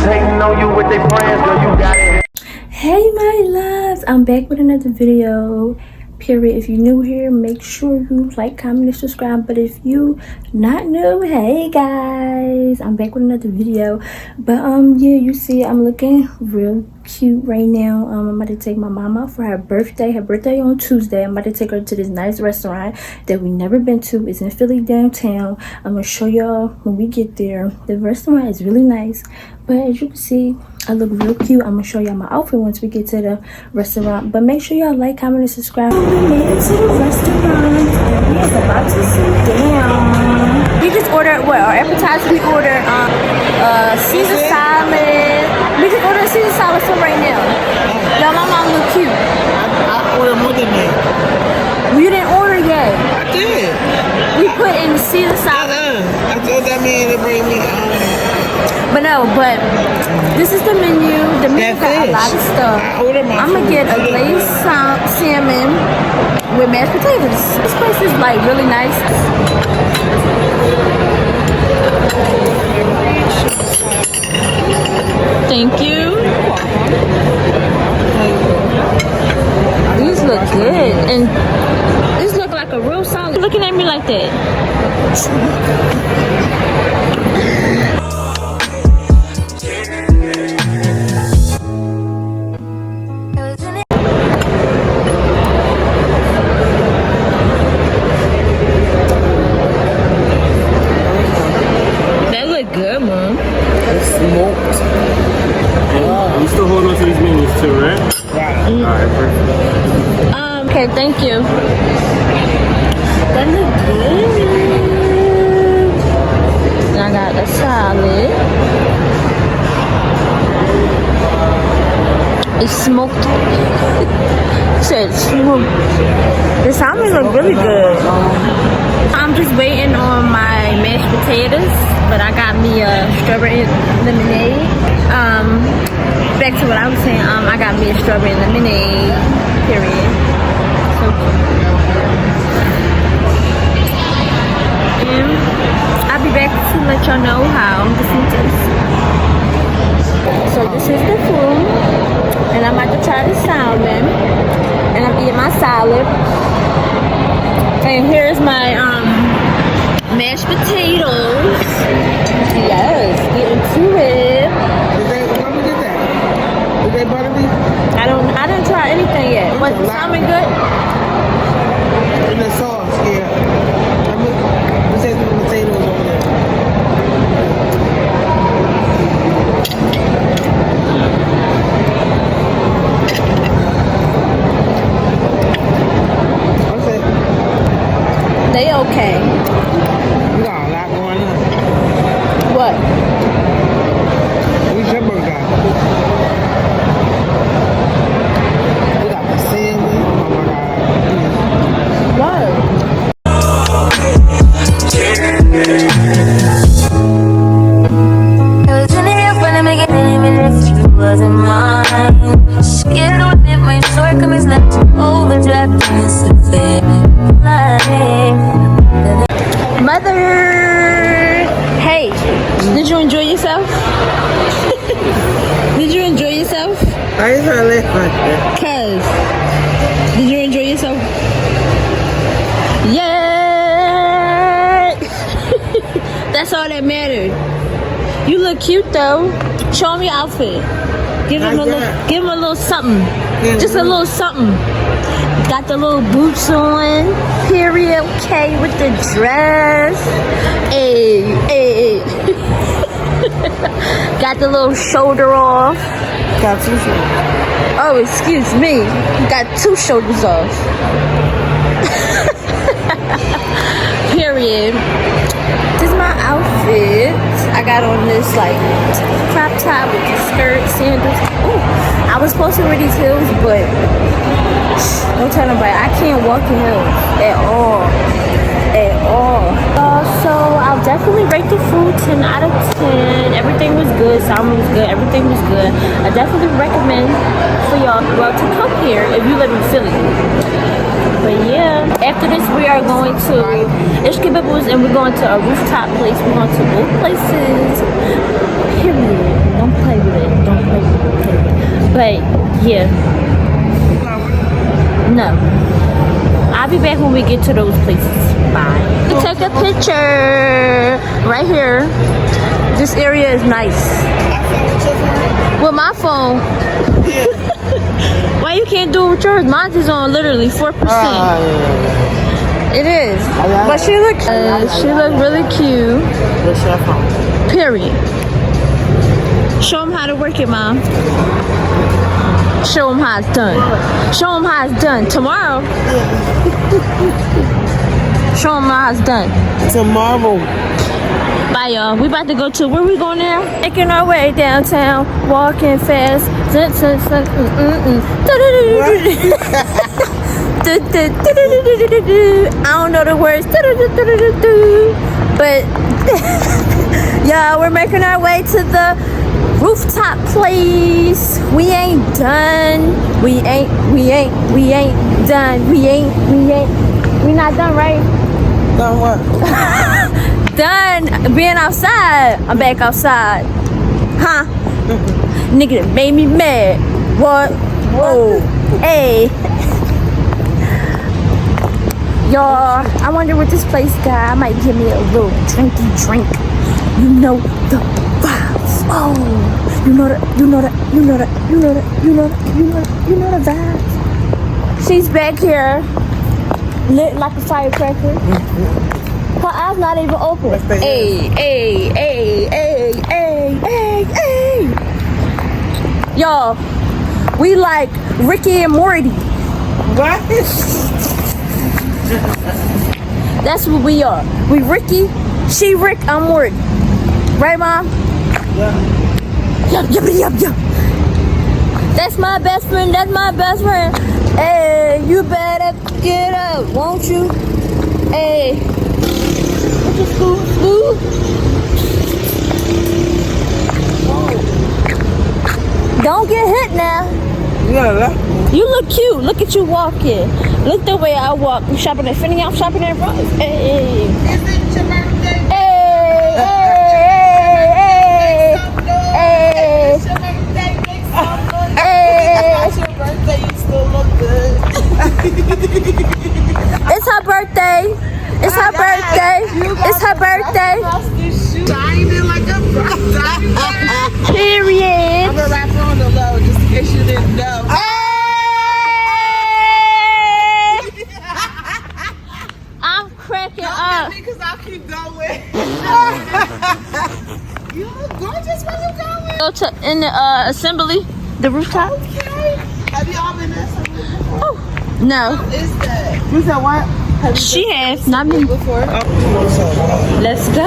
hating on you with their friends, girl, you got it. Hey my loves, I'm back with another video. Period. If you're new here, make sure you like, comment, and subscribe. But if you not new, hey guys, I'm back with another video. But yeah, you see I'm looking real cute right now. I'm about to take my mom out for her birthday. Her birthday on Tuesday. I'm about to take her to this nice restaurant that we never been to. It's in Philly downtown. I'm gonna show y'all when we get there. The restaurant is really nice, but as you can see, I look real cute. I'm gonna show y'all my outfit once we get to the restaurant. But make sure y'all like, comment, and subscribe. We made it to the restaurant and we are about to sit down. We just ordered what? Our appetizer, we ordered Caesar salad. We just ordered Caesar salad for right now. Y'all, my mom look cute. I ordered more than that. You didn't order yet. I did. We put in Caesar salad. I told that man to bring me But no, but this is the menu. The menu got a lot of stuff. I'm gonna get a glazed salmon with mashed potatoes. This place is like really nice. Thank you. These look good, and these look like a real solid. Looking at me like that. Good, Mom. It's smoked. You still holding on to these menus too, right? Right. Alright, perfect. Okay, thank you. That look good. And I got a salad. It's smoked. It said smoked. The salmon look really good. I'm just waiting on my mashed potatoes, but I got me a strawberry lemonade. Back to what I was saying, I got me a strawberry lemonade, period. So cute. And I'll be back to let y'all know how this one tastes. So this is the food, and I'm about to try the salmon, and I'm eating my salad. And here's my mashed potatoes. Yes, get into it. Let me get that. Is they buttery? I didn't try anything yet. Was the salmon good? And the sauce, yeah. Let's take the potatoes over there. What's it? They okay. You got a lot going on. What? What's your burger got? We got the salmon. Oh my God. What? Wasn't mine. Scared of it, my shortcomings left overdraft. Mother! Hey, did you enjoy yourself? Did you enjoy yourself? I ain't trying to laugh like that. Cuz, did you enjoy yourself? Yeah! That's all that mattered. You look cute though. Show him your outfit. Give him a little something. Just a little something. Got the little boots on. Period. Okay, with the dress. Hey, hey. Got the little shoulder off. Got two shoulders. Oh, excuse me. Got two shoulders off. Period. This is my outfit. I got on this like crop top with the skirt, sandals. Ooh, I was supposed to wear these heels, but don't tell nobody. I can't walk in heels at all. At all. So I'll definitely rate the food 10 out of 10. Everything was good. Salmon was good. Everything was good. I definitely recommend for y'all to come here if you live in Philly. But yeah, after this we are going to Ishkabibble's and we're going to a rooftop place. We're going to both places. Period. Don't play with But yeah, no. I'll be back when we get to those places. Bye. Take a picture right here. This area is nice. With my phone. Why you can't do it with yours? Mine is on literally 4%. It is. But she look really cute. Period. Show them how to work it, Mom. Show them how it's done. Show them how it's done. Tomorrow. Show them how it's done. Tomorrow. Bye, y'all. We about to go to, where we going now? Making our way downtown, walking fast. I don't know the words. But, y'all, we're making our way to the rooftop place. We ain't done. We ain't done. We not done, right? Done what? Done being outside. I'm back outside. Huh? Nigga that made me mad. What? Whoa. Hey. Y'all, I wonder what this place got. I might give me a little drinky drink. You know the vibes. Oh, you know the vibes. She's back here, lit like a firecracker. Her eyes not even open. Hey. Y'all, we like Ricky and Morty. What? That's what we are. We Ricky, she Rick, I'm Morty. Right, Mom? Yeah. Yup. That's my best friend. Hey, you better get up, won't you? Hey. What's your school? Don't get hit now. Yeah. You look cute. Look at you walking. Look the way I walk. I'm shopping at Finney. I'm shopping at Ross. Hey. Is it your birthday? Hey. It's your birthday. Make some money. Hey. It's your birthday. You still look good. It's her birthday. It's her birthday. It's her birthday. Shining like a birthday. Period. I'm gonna wrap her on the low just in case you didn't know. I'm cracking up. Because I'll keep going. You look gorgeous when you going. Go to in the assembly, the rooftop. Okay. Have you all been there before? No, What is that? You said what? Have you she been has, not me. before? Let's go.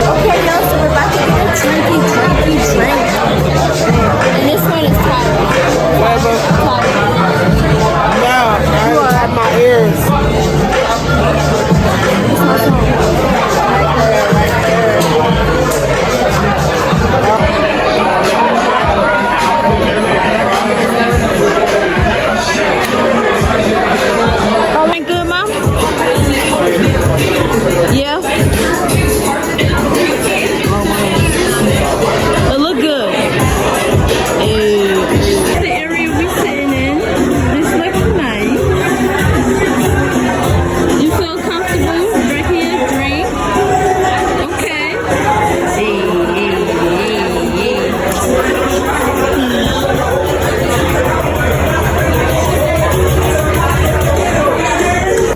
Okay, y'all, so we're about to get a drinky drink. And this one is tired. No, I have my ears. Oh, ain't good, Mom? Yeah. It look good. The area we sitting in. This looks nice. You feel comfortable drinking your drink? Okay.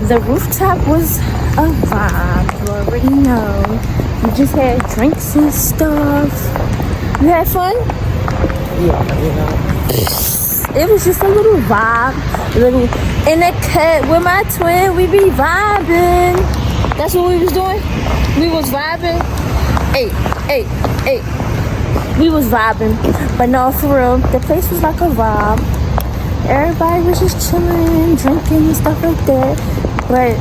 The rooftop was a vibe, you already know. We just had drinks and stuff. You had fun? Yeah. It was just a little vibe. In the cut with my twin, we be vibing. That's what we was doing? We was vibing. Hey. We was vibing. But no, for real, the place was like a vibe. Everybody was just chilling, drinking and stuff like that. But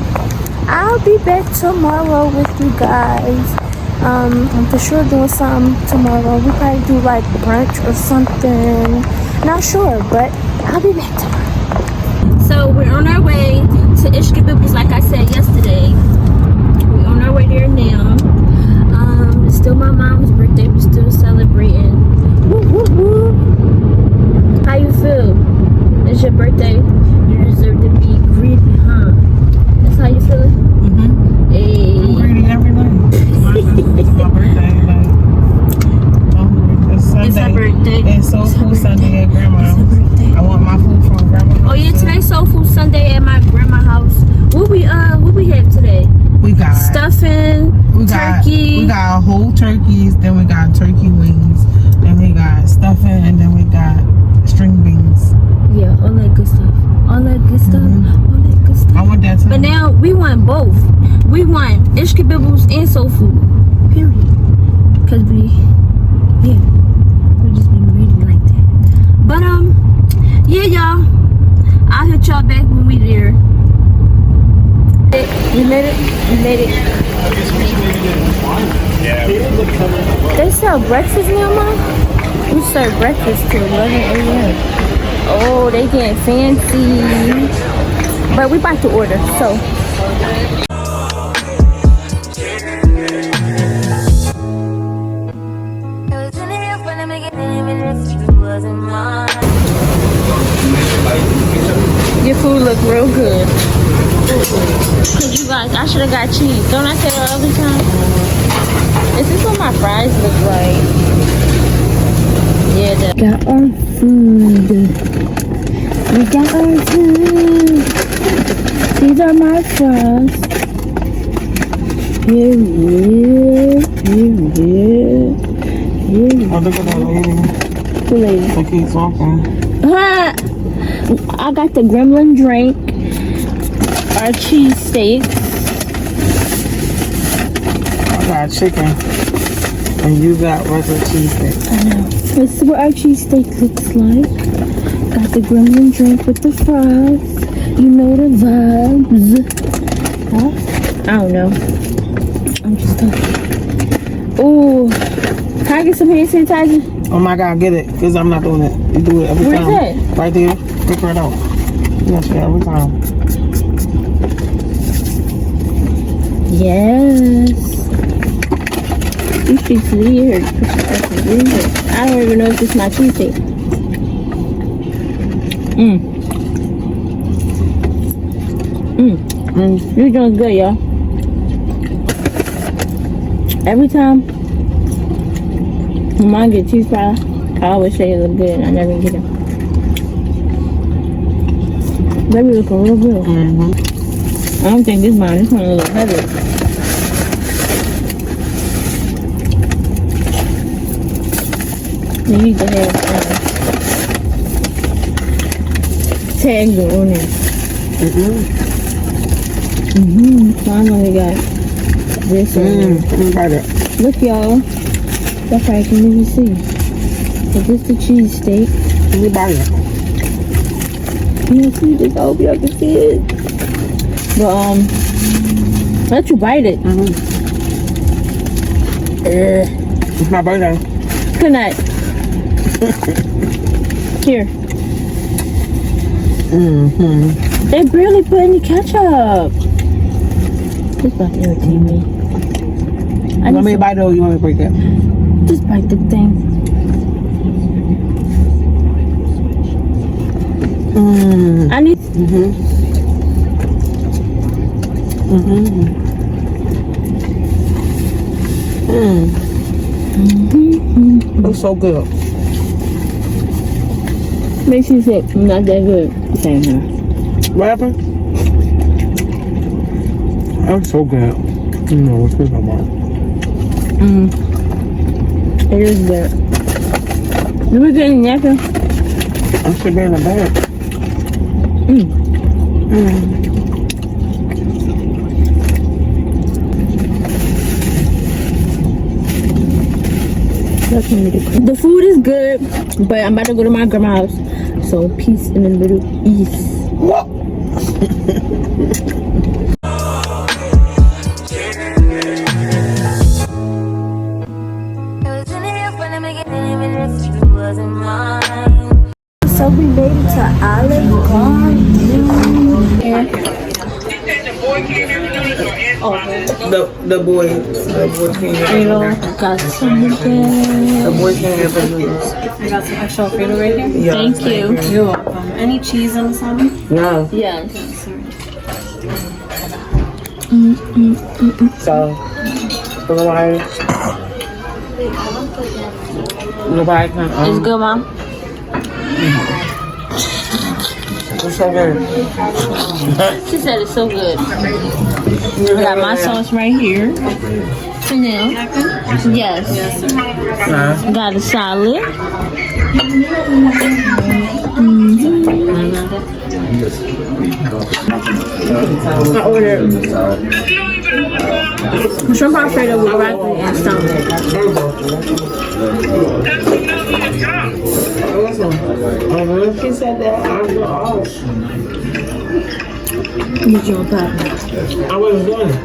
I'll be back tomorrow with you guys. I'm for sure doing something tomorrow. We probably do like brunch or something. Not sure, but I'll be back tomorrow. So we're on our way to Ishkabibble's, like I said yesterday. We're on our way there now. It's still my mom's birthday. We're still celebrating. Woo, woo, woo. How you feel? It's your birthday. You deserve to be greedy, huh? That's how you feel? Mm-hmm. Hey. I'm greedy every night. It's my birthday. Like, it's Sunday. It's her birthday. It's Soul Food Sunday at Grandma's. I want my food from Grandma's. Oh yeah, today's Soul Food Sunday at my grandma's house. What we have today? We got Stuffing, turkey. We got whole turkeys, then we got turkey wings, then we got stuffing, and then we got string beans. Yeah, all that good stuff. All that good stuff. All that good stuff. I want that too. But now we want both. We want Ishkabibble's and Soul Food. Period. Cause we just be reading like that. But yeah, y'all. I'll hit y'all back when we there. You made it? You made it. They sell breakfast now, Mom? We serve breakfast till 11 a.m. Oh, they getting fancy. But we about to order, so. Your food look real good. Cause you guys, I should have got cheese. Don't I say that all the time? Is this what my fries look like? Yeah, got our food. We got our food. These are my fries. Here. Oh, look at that lady. Who lady? That keeps walking. I got the gremlin drink, our cheese steaks. I got chicken, and you got regular cheesesteak. I know. This is what our cheesesteak looks like. Got the gremlin drink with the fries. You know the vibes. Huh? I don't know. I'm just talking. Ooh. Can I get some hand sanitizer? Oh my God, get it, because I'm not doing it. You do it every time. Where's it? Right there. Pick it out. Yes, yeah, every time. Yes. You should see here. I don't even know if this is my cheesesteak. You're doing good, y'all. Every time when mine get cheese fries, I always say it look good, and I never get them. They be looking real good. I don't think this mine. This one a little heavy. You need to have tags on it. Mine only got this one. Look, y'all. That's right. I can even see. Is this the cheese steak? Let me buy it. You see this? I hope y'all can see it. But let you bite it. It's my birthday. Good night. Here. They barely put any ketchup. This about to irritate me. You want me to bite it or you want me to break it? Just bite the thing. I need. It's so good. Makes you sick. Not that good. Same here. What happened? That's so good. You know what's good about it. It is good. You were getting napkin? I should be in the bag. The food is good, but I'm about to go to my grandma's house. So peace in the Middle East. The boys can't get You know, got some of that. The boys can't get noodles. I got some extra Alfredo right here. Yeah, Thank you. You're welcome. Any cheese on the salad? No. Yeah. So, nobody can. It's good, Mom. It's so good. She said it's so good. I got my sauce right here. Chanel. Yes. Got a salad. I ordered shrimp Alfredo with broccoli and salmon. He said that I was off. Did you want that? I wasn't doing it.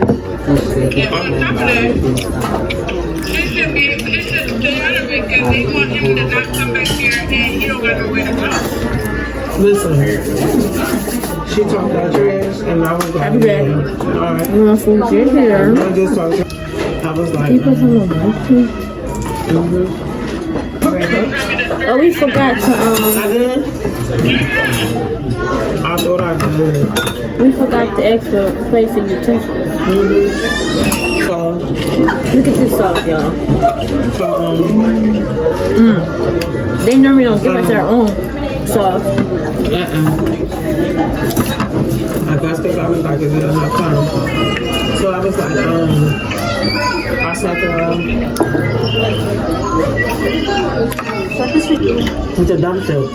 Listen, she talked about trash, and I was like, alright. You want food here? I just talked. I was like, You put some more milk too? Oh, we forgot to I did. I thought I did. we forgot the extra place in your tissue. So, Look at this sauce, y'all. so They normally don't give us their own sauce. I guess they got me like, is it enough time? So I was like, I said with the dump truck,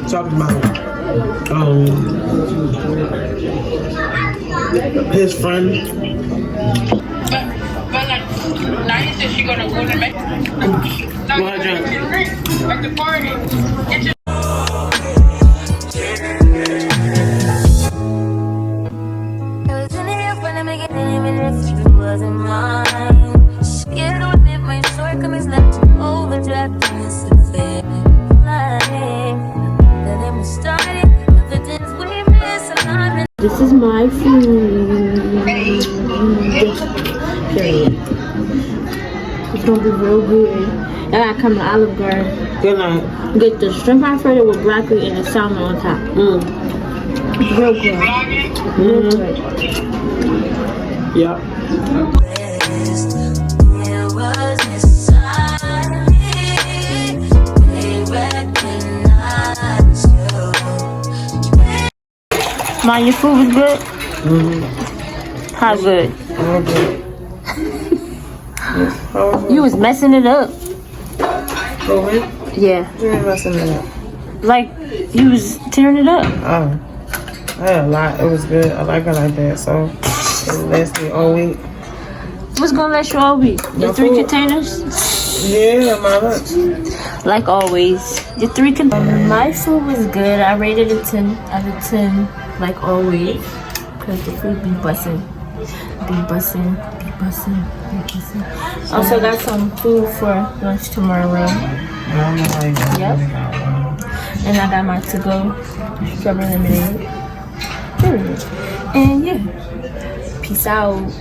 talking about his friend. But like, Naya said she gonna go to Mexico. What, At the party. It's just Wasn't mine. Scared to admit my shortcomings left overdraft in this affair. Then we started, the things we miss, and I've been. This is my food. Period. It's gonna be real good. I gotta come to Olive Garden. Good night. Get the shrimp Alfredo with broccoli and the salmon on top. It's real good. Real good. Yep. It was inside me. They recognize you. Mom, your food was good? How good? You was messing it up. Go ahead. Yeah. You ain't messing it up. Like, you was tearing it up. Oh. I had a lot. It was good. I like it like that. So it lasted all week. What's gonna last you all week? Your 3 food. containers? Yeah, my lunch. Like always. Your 3 containers. My food was good. I rated it 10 out of 10, like always. Because the food be bussin'. Be bussin'. Be bussin'. Be bussin'. Also got some food for lunch tomorrow. Yep. And I got my to-go strawberry lemonade. Period. And yeah. Peace out.